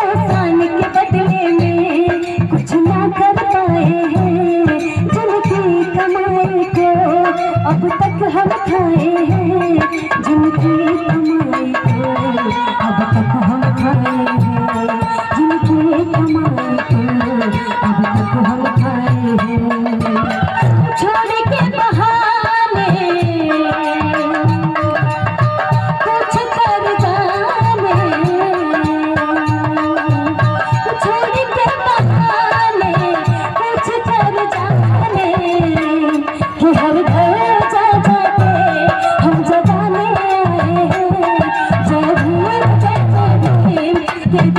एहसान के बदले में कुछ ना कर पाए हैं, जिनकी कमाई को अब तक हम खाए हैं, जिनकी कमाई को अब तक हम खाए हैं, जिनकी कमाई को अब तक हम खाए हैं। छोड़ के बहाने कुछ कर जाने, छोड़ के बहाने कुछ कर जाने, कि हर घर जा जाके हम जगाने आए हैं, जय भीम जय भीम।